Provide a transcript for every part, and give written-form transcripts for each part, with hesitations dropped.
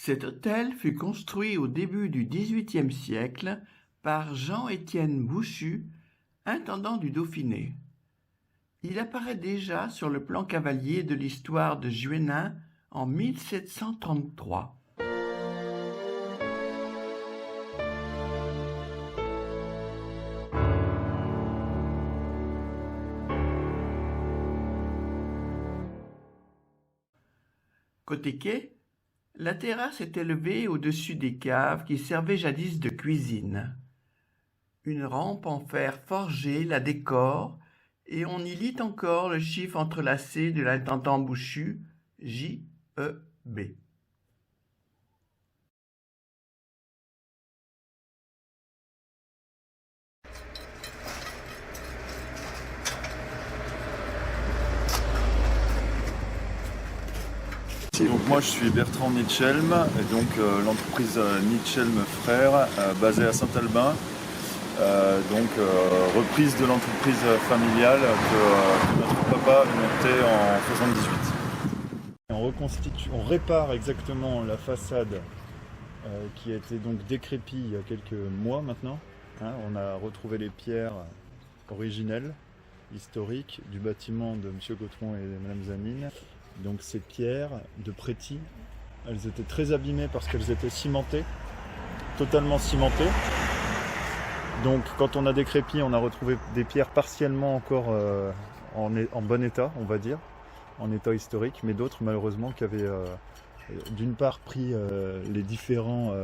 Cet hôtel fut construit au début du XVIIIe siècle par Jean-Étienne Bouchu, intendant du Dauphiné. Il apparaît déjà sur le plan cavalier de l'histoire de Juénin en 1733. Côté quai, la terrasse est élevée au-dessus des caves qui servaient jadis de cuisine. Une rampe en fer forgé la décore et on y lit encore le chiffre entrelacé de l'intendant Bouchu, J-E-B. Donc moi je suis Bertrand Nitschelm et donc l'entreprise Nitschelm Frères basée à Saint-Albin, reprise de l'entreprise familiale que notre papa avait montée en 78. On répare exactement la façade qui a été donc décrépie il y a quelques mois maintenant. On a retrouvé les pierres originelles, historiques du bâtiment de M. Gautron et Mme Zanine. Donc ces pierres de Préti, elles étaient très abîmées parce qu'elles étaient cimentées, totalement cimentées. Donc quand on a décrépit, on a retrouvé des pierres partiellement encore en bon état, on va dire, en état historique, mais d'autres malheureusement qui avaient d'une part pris les différents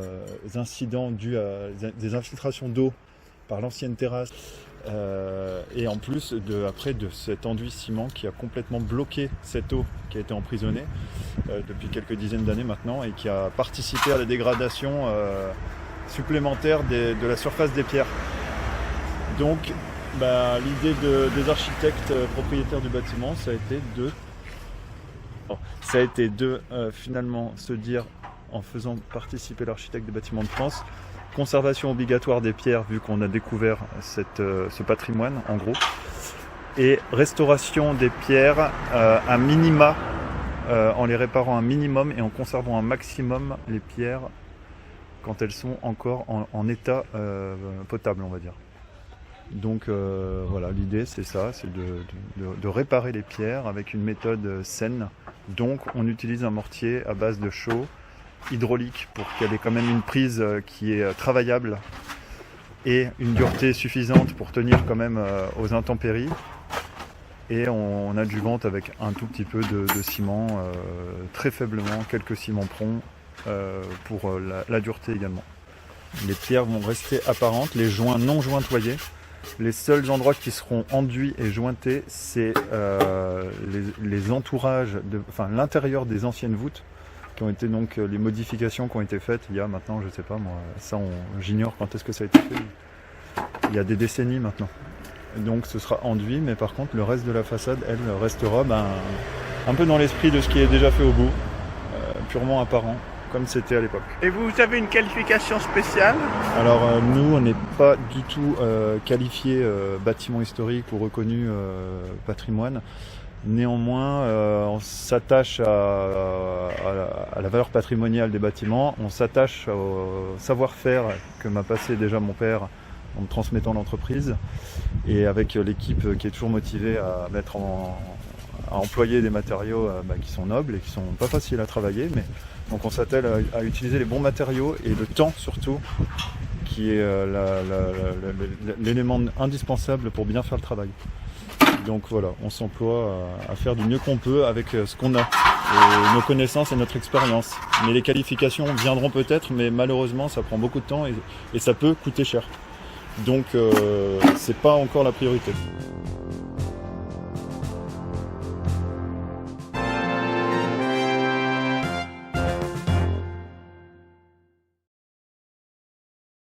incidents dus à des infiltrations d'eau par l'ancienne terrasse, et en plus de cet enduit ciment qui a complètement bloqué cette eau qui a été emprisonnée depuis quelques dizaines d'années maintenant et qui a participé à la dégradation supplémentaire de la surface des pierres. Donc l'idée des architectes propriétaires du bâtiment, ça a été de finalement se dire, en faisant participer l'architecte des bâtiments de France, conservation obligatoire des pierres vu qu'on a découvert ce patrimoine en gros, et restauration des pierres à minima, en les réparant un minimum et en conservant un maximum les pierres quand elles sont encore en état potable, on va dire. Donc voilà, l'idée c'est ça, c'est de réparer les pierres avec une méthode saine. Donc on utilise un mortier à base de chaux hydraulique pour qu'elle ait quand même une prise qui est travaillable et une dureté suffisante pour tenir quand même aux intempéries, et on adjuvante avec un tout petit peu de ciment, très faiblement, quelques ciments pronds pour la dureté également. Les pierres vont rester apparentes, les joints non jointoyés. Les seuls endroits qui seront enduits et jointés, c'est les entourages, l'intérieur des anciennes voûtes, qui ont été donc les modifications qui ont été faites il y a maintenant, je sais pas moi, ça j'ignore quand est-ce que ça a été fait, il y a des décennies maintenant. Donc ce sera enduit, mais par contre le reste de la façade, elle restera un peu dans l'esprit de ce qui est déjà fait au bout, purement apparent, comme c'était à l'époque. Et vous avez une qualification spéciale? Alors nous, on n'est pas du tout qualifié bâtiment historique ou reconnu patrimoine. Néanmoins, on s'attache à la valeur patrimoniale des bâtiments, on s'attache au savoir-faire que m'a passé déjà mon père en me transmettant l'entreprise, et avec l'équipe qui est toujours motivée à employer des matériaux qui sont nobles et qui sont pas faciles à travailler, mais donc on s'attelle à utiliser les bons matériaux et le temps surtout, qui est l'élément indispensable pour bien faire le travail. Donc voilà, on s'emploie à faire du mieux qu'on peut avec ce qu'on a, et nos connaissances et notre expérience. Mais les qualifications viendront peut-être, mais malheureusement ça prend beaucoup de temps et ça peut coûter cher. Donc c'est pas encore la priorité.